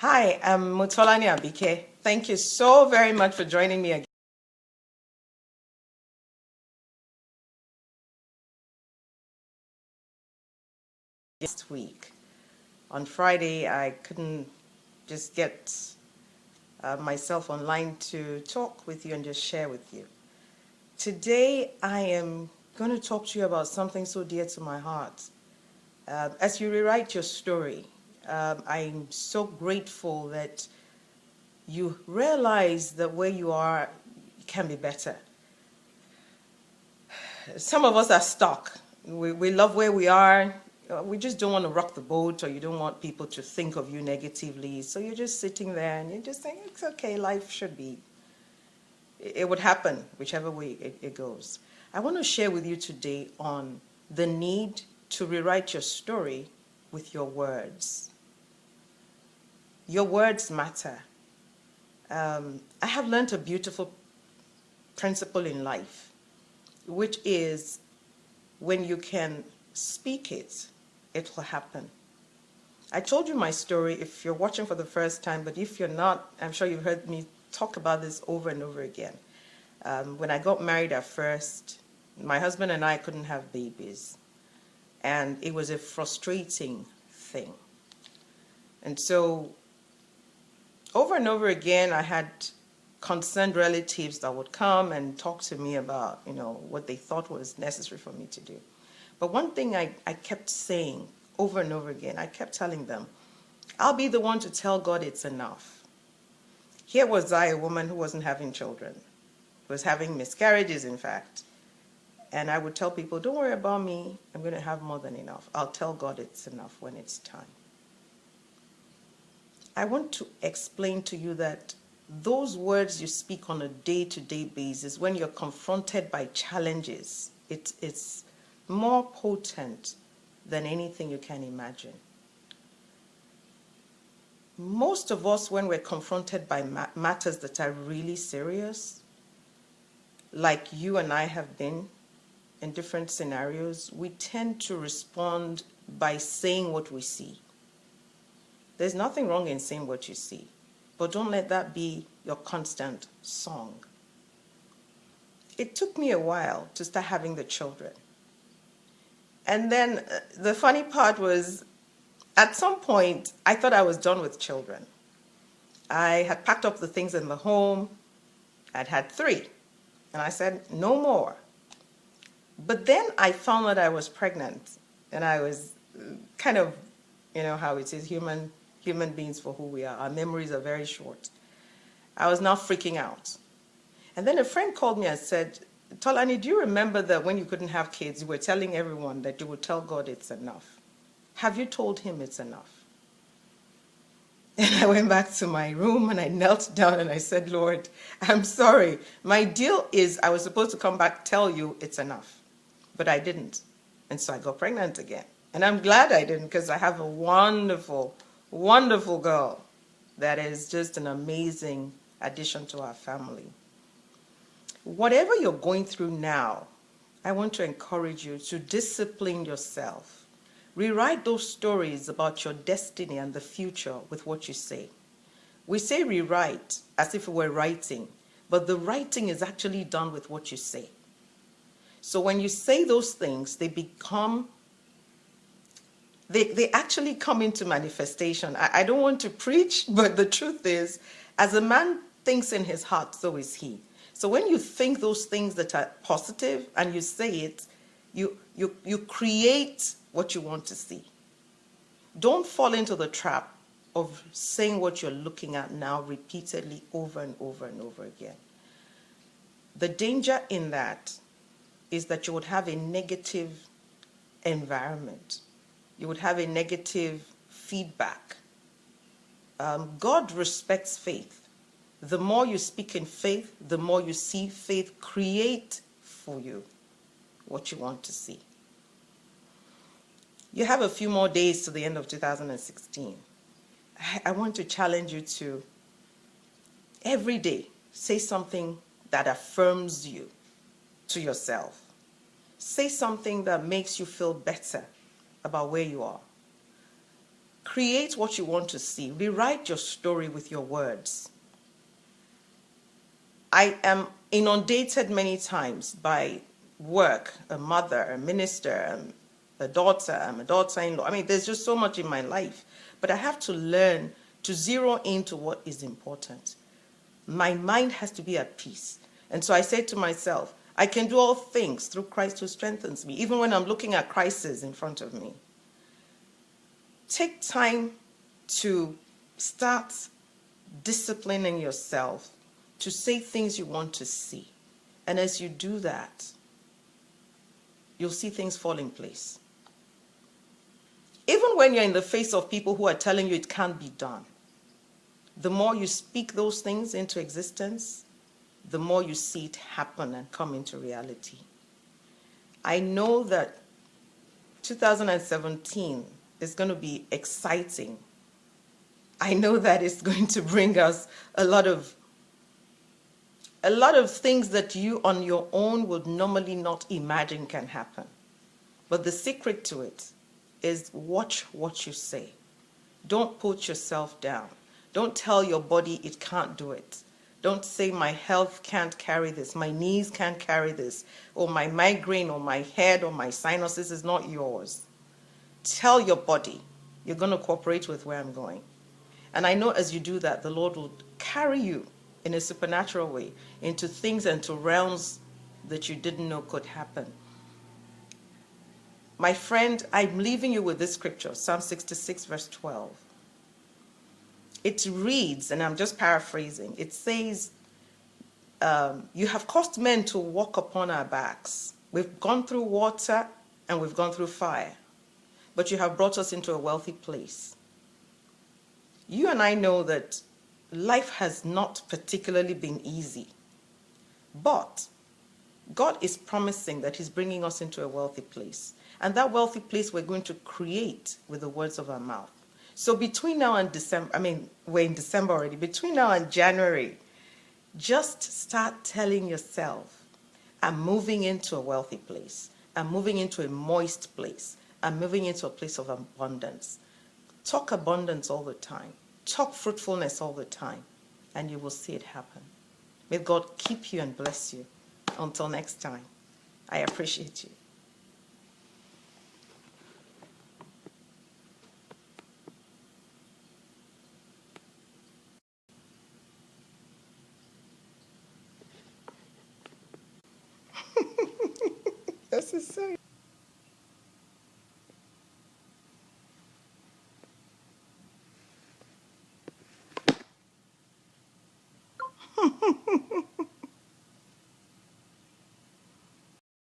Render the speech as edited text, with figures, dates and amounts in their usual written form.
Hi, I'm Mutolani Abike. Thank you so very much for joining me again this week. On Friday, I couldn't just get myself online to talk with you and just share with you. Today, I am going to talk to you about something so dear to my heart. As you rewrite your story, I'm so grateful that you realize that where you are can be better. Some of us are stuck. We love where we are. We just don't want to rock the boat, or you don't want people to think of you negatively. So you're just sitting there and you're just saying, it's okay, life should be. It would happen whichever way it goes. I want to share with you today on the need to rewrite your story with your words. Your words matter. I have learned a beautiful principle in life, which is when you can speak it, it will happen. I told you my story if you're watching for the first time, but if you're not, I'm sure you've heard me talk about this over and over again. When I got married at first, my husband and I couldn't have babies, and it was a frustrating thing. And so over and over again, I had concerned relatives that would come and talk to me about, what they thought was necessary for me to do. But one thing I kept saying over and over again, I kept telling them, I'll be the one to tell God it's enough. Here was I, a woman who wasn't having children, was having miscarriages, in fact. And I would tell people, don't worry about me, I'm going to have more than enough. I'll tell God it's enough when it's time. I want to explain to you that those words you speak on a day-to-day basis, when you're confronted by challenges, it's more potent than anything you can imagine. Most of us, when we're confronted by matters that are really serious, like you and I have been in different scenarios, we tend to respond by saying what we see. There's nothing wrong in saying what you see, but don't let that be your constant song. It took me a while to start having the children. And then the funny part was, at some point, I thought I was done with children. I had packed up the things in the home. I'd had 3. And I said, no more. But then I found that I was pregnant. And I was kind of, how it is, human beings for who we are. Our memories are very short. I was now freaking out. And then a friend called me and said, Tolani, do you remember that when you couldn't have kids, you were telling everyone that you would tell God it's enough? Have you told him it's enough? And I went back to my room and I knelt down and I said, Lord, I'm sorry. My deal is I was supposed to come back, tell you it's enough. But I didn't. And so I got pregnant again. And I'm glad I didn't, because I have a wonderful, wonderful girl that is just an amazing addition to our family. Whatever you're going through now, I want to encourage you to discipline yourself. Rewrite those stories about your destiny and the future with what you say. We say rewrite as if we're writing, but the writing is actually done with what you say. So when you say those things, they actually come into manifestation. I don't want to preach, but the truth is, as a man thinks in his heart, so is he. So when you think those things that are positive and you say it, you create what you want to see. Don't fall into the trap of saying what you're looking at now repeatedly over and over and over again. The danger in that is that you would have a negative environment. You would have a negative feedback. God respects faith. The more you speak in faith, the more you see faith create for you what you want to see. You have a few more days to the end of 2016. I want to challenge you to, every day, say something that affirms you to yourself. Say something that makes you feel better about where you are. Create what you want to see. Rewrite your story with your words. I am inundated many times by work, a mother, a minister, a daughter, I'm a daughter-in-law. I mean, there's just so much in my life. But I have to learn to zero into what is important. My mind has to be at peace. And so I say to myself, I can do all things through Christ who strengthens me, even when I'm looking at crisis in front of me. Take time to start disciplining yourself to say things you want to see. And as you do that, you'll see things fall in place. Even when you're in the face of people who are telling you it can't be done, the more you speak those things into existence, the more you see it happen and come into reality. I know that 2017 is going to be exciting. I know that it's going to bring us a lot of things that you on your own would normally not imagine can happen. But the secret to it is watch what you say. Don't put yourself down. Don't tell your body it can't do it. Don't say my health can't carry this, my knees can't carry this, or my migraine or my head or my sinuses is not yours. Tell your body, you're going to cooperate with where I'm going. And I know as you do that, the Lord will carry you in a supernatural way into things and to realms that you didn't know could happen. My friend, I'm leaving you with this scripture, Psalm 66, verse 12. It reads, and I'm just paraphrasing, it says, you have caused men to walk upon our backs. We've gone through water and we've gone through fire, but you have brought us into a wealthy place. You and I know that life has not particularly been easy, but God is promising that he's bringing us into a wealthy place. And that wealthy place we're going to create with the words of our mouth. So between now and December, I mean, we're in December already, between now and January, just start telling yourself, I'm moving into a wealthy place. I'm moving into a moist place. I'm moving into a place of abundance. Talk abundance all the time. Talk fruitfulness all the time. And you will see it happen. May God keep you and bless you. Until next time, I appreciate you. This is so